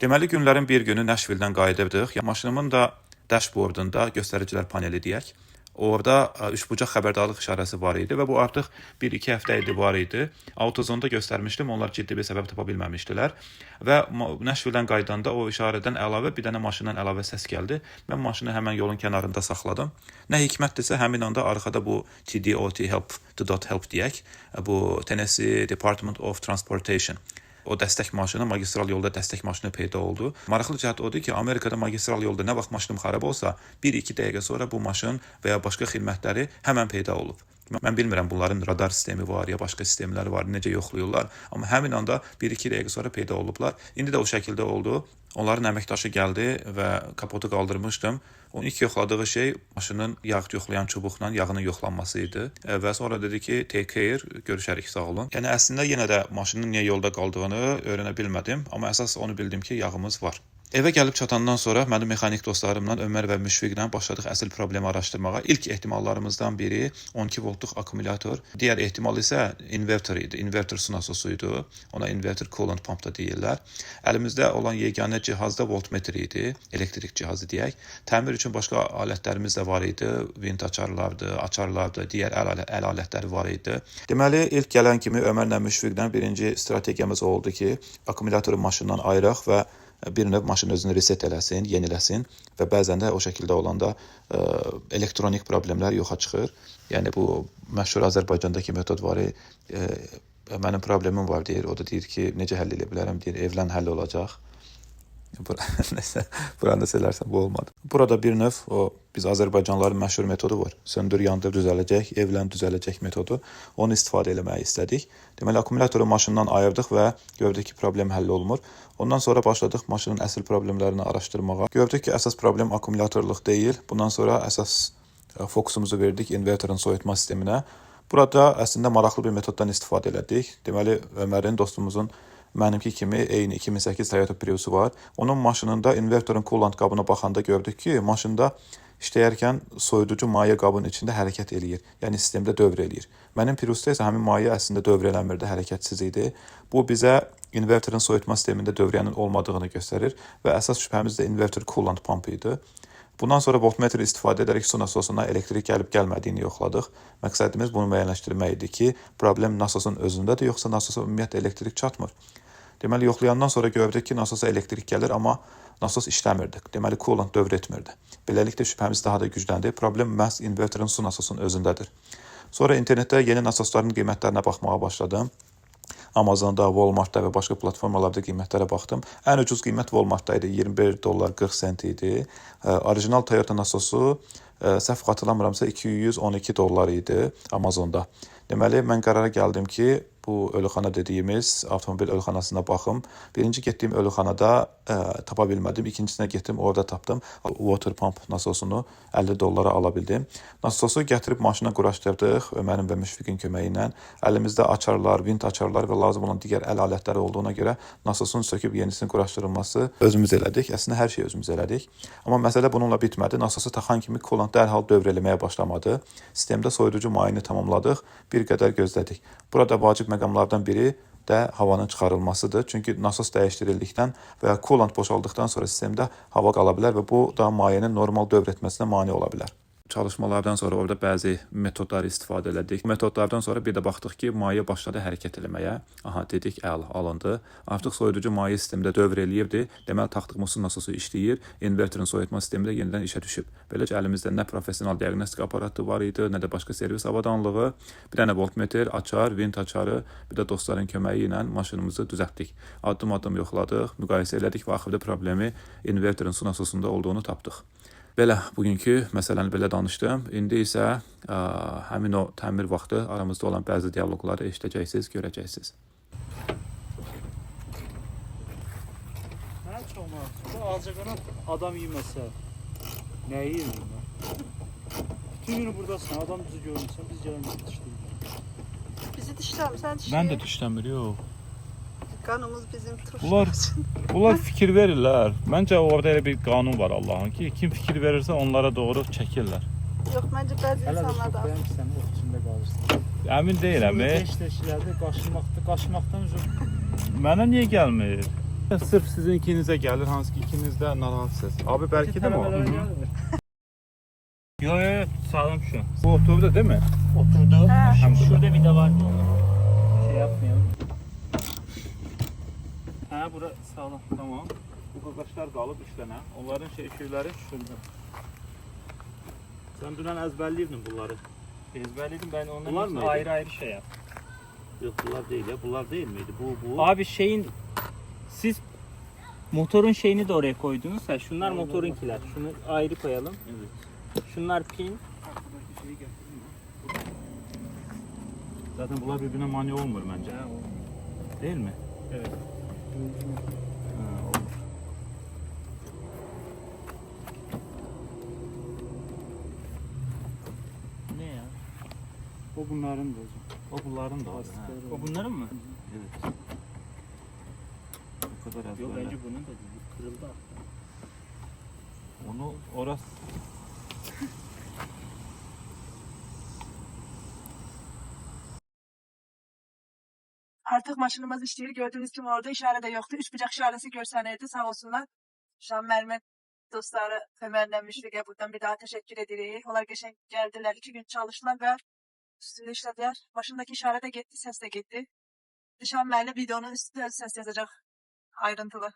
Deməli, günlərin bir günü Nashville-dən qayıdırdıq. Maşınımın da dashboardunda göstəricilər paneli deyək. Orada üçbucaq xəbərdarlıq işarəsi var idi və bu artıq 1-2 həftə idi var idi. AutoZone-da göstərmişdim, onlar ciddi bir səbəb tapa bilməmişdilər. Və Nashville-dən qaydanda o işarədən əlavə bir dənə maşından əlavə səs gəldi. Mən maşını həmən yolun kənarında saxladım. Nə hikmətdirsə, həmin anda arxada bu TDOT help deyək, bu Tennessee Department of Transportation. O dəstək maşını, magistral yolda dəstək maşını peyda oldu. Maraqlı cəhət odur ki, Amerikada magistral yolda nə vaxt maşınım xarab olsa, 1-2 dəqiqə sonra bu maşın və ya başqa xidmətləri həmən peyda olub. Mən bilmirəm bunların radar sistemi var ya başqa sistemləri var, necə yoxlayırlar. Amma həmin anda 1-2 dəqiqə sonra peyda olublar. İndi də o şəkildə oldu. Onların əməkdaşı gəldi və kapotu qaldırmışdım. Onun ilk yoxladığı şey maşının yağ yoxlayan çubuqla yağının yoxlanması idi. Və sonra dedi ki, take care, görüşərik, sağ olun. Yəni əslində yenə də maşının niyə yolda qaldığını öyrənə bilmədim, amma əsas onu bildim ki, yağımız var. Evə gəlib çatandan sonra mənim mexanik dostlarımla Ömər və Müşfiqlə başladıq əsl problemi araşdırmağa. İlk ehtimallarımızdan biri 12 voltluq akkumulyator, digər ehtimal isə inverter idi. Inverter su nasosuydu. Ona inverter coolant pump da deyirlər. Əlimizdə olan yeganə cihaz da voltmetr idi, elektrik cihazı deyək. Təmir üçün başqa alətlərimiz də var idi. Vint açarlardı, digər əl alətləri var idi. Deməli, ilk gələn kimi Ömərlə Müşfiqlə birinci strategiyamız oldu ki, akkumulatoru maşından ayıraq və bir növ maşın özünü reset eləsin, yeniləsin və bəzən də o şəkildə olanda elektronik problemlər yoxa çıxır. Yəni bu məşhur Azərbaycandakı metod var. Mənim problemim var deyir. O da deyir ki, necə həll edə bilərəm deyir. Evlən həll olacaq. Nəsə, buranda söylərsən, bu olmadı. Burada bir növ biz Azərbaycanlıların məşhur metodu var. Söndür, yandır, düzələcək, evlən, düzələcək metodu. Onu istifadə eləməyi istədik. Deməli, akkumulatoru maşından ayırdıq və gördük ki, problem həll olmur. Ondan sonra başladıq maşının əsl problemlərini araşdırmağa. Gördük ki, əsas problem akkumulyatorluq deyil. Bundan sonra əsas fokusumuzu verdik inverterin soyutma sisteminə. Burada əslində maraqlı bir metoddan istifadə elədik. Deməli, Ömərin, dostumuzun mənimki kimi eyni 2008 Toyota Prius'u var. Onun maşınında inverterin coolant qabına baxanda gördük ki, maşında işləyərkən soyuducu maye qabının içində hərəkət eləyir. Yəni sistemdə dövr eləyir. Mənim Prius'da isə həmin maye əslində dövr eləmirdi, hərəkətsiz idi. Bu bizə inverterin soyutma sistemində dövrənin olmadığını göstərir və əsas şübhəmiz də inverter coolant pump idi. Bundan sonra voltmetri istifadə edərək su nasosuna elektrik gəlib gəlmədiyini yoxladıq. Məqsədimiz bunu müəyyənləşdirmək idi ki, problem nasosun özündədir, yoxsa nasosa ümumiyyətlə elektrik çatmır. Deməli, yoxlayandan sonra gördük ki, nasosa elektrik gəlir, amma nasos işləmirdi. Deməli, coolant dövr etmirdi. Beləliklə şübhəmiz daha da gücləndi. Problem məhz inverterin su nasosunun özündədir. Sonra internetdə yeni nasosların qiymətlərinə baxmağa başladım. Amazonda, Walmartda və başqa platformalarda qiymətlərə baxdım. Ən ucuz qiymət Walmartda idi, $21.40 idi. Orijinal Toyota nasosu, səhv xatırlamıramsa, $212 idi Amazonda. Deməli, mən qərara gəldim ki, bu ölüxana dediyimiz avtomobil ölüxanasına baxım. Birinci getdiyim ölüxanada tapa bilmədim. İkincisinə getdim, orada tapdım. Water pump nasosunu $50 ala bildim. Nasosu gətirib maşına quraşdırdıq Ömərin və Müşfiqin köməyi ilə. Əlimizdə açarlar, vint açarlar və lazım olan digər əl alətləri olduğuna görə nasosun söküb yenisinin quraşdırılması özümüz elədik. Əslində hər şeyi özümüz elədik. Amma məsələ bununla bitmədi. Nasosu taxan kimi coolant dərhal dövr eləməyə başlamadı. Sistemdə soyuducu mayını tamamladıq. Bir qədər gözlədik. Burada vacib məqamlardan biri də havanın çıxarılmasıdır. Çünki nasos dəyişdirildikdən və ya coolant boşaldıqdan sonra sistemdə hava qala bilər və bu da mayenin normal dövr etməsinə mane ola bilər. Çalışmalardan sonra orada bəzi metodları istifadə elədik. Metodlardan sonra bir də baxdıq ki, maye başladı hərəkət eləməyə. Aha, dedik, alındı. Artıq soyuducu maye sistemdə dövr eləyirdi. Deməli, taxtığımız su nasosu işləyir. Inverterin soyutma sistemi də yenidən işə düşüb. Beləcə, əlimizdə nə professional diaqnostik aparatı var idi, nə də başqa servis avadanlığı. Bir dənə voltmetr, açar, vint açarı, bir də dostların köməyi ilə maşınımızı düzəltdik. Addım-addım yoxladıq, müqayisə elədik və axırda problemi inverterin su nasosunda olduğunu tapdıq. Belə, bugünkü məsələni belə danışdım. İndi isə həmin o təmir vaxtı aramızda olan bəzi dialoqları eşidəcəksiniz, görəcəksiniz. Nə çox maraqlı. Bu ağcaqanad adam yeməsə, nə yeyir bunlar? Bütün günü buradasın, adam bizi görmürsən, biz gələn dişləyir. Bizi dişləmirsən dişləyir. Mən də dişləmir, yox. Qanımız bizim turşular. Bunlar fikir verirlər. Məncə orada elə bir qanun var Allahın ki, kim fikir verirsə onlara doğru çəkirlər. Yox, məncə bəzi insanlar da. Hələ də sən o içində qalırsan. Əmin deyiləm. Beş-beşlərdə qaşınmaqdan üzr. Mənə niyə gəlmir? Sırf sizin ikinizə gəlir, hansı ki ikiniz də narahatsınız. Abi bəlkə də mi o? Yo yo sağlam şu an. Bu oturdu değil mi? Oturdu. He. Şurada bir de var. Şey yapmayalım. Ha bura sağlam. Tamam. Bu qaqaşlar qalıb 3 dənə. Onların şeyləri şurada. Sən dünən əzbərləyirdin bunları. Ezberledim ben onların Bunlar hepsini mıydı? ayrı ayrı şey yap. Yox, bunlar deyil ya. Bunlar değil miydi? Bu. Abi şeyin siz motorun şeyini de oraya koydunuz. Ha, şunlar motorunkiler. Şunu ayrı koyalım. Evet. Şunlar pin. Arkadaki şeyi gətirin ya. Zaten bunlar birbirine mane olmur bence. Değil mi? Evet. Ha, olur. Ne ya? O bunların da hocam. O bunların da var. Ha. Lastikleri O var. bunların mı? Evet. Bu kadar Yok ezberle. bence bunun da değil. Bu kırıldı hatta. Onu orası. Artık maşınımız işleyir. Gördüğünüz gibi orada işare de yoktu. 3 bucak işaresi görsellerdi sağ olsunlar. Şam Mermer dostları Ömer'le Müşfik'e buradan bir daha teşekkür ederiz. Onlar geçen geldiler. 2 gün çalıştılar ve üstünde işlediler. Başındaki işare de gitti, ses de gitti. Şam Mermer videonun üstünde ses yazacak. Ayrıntılı.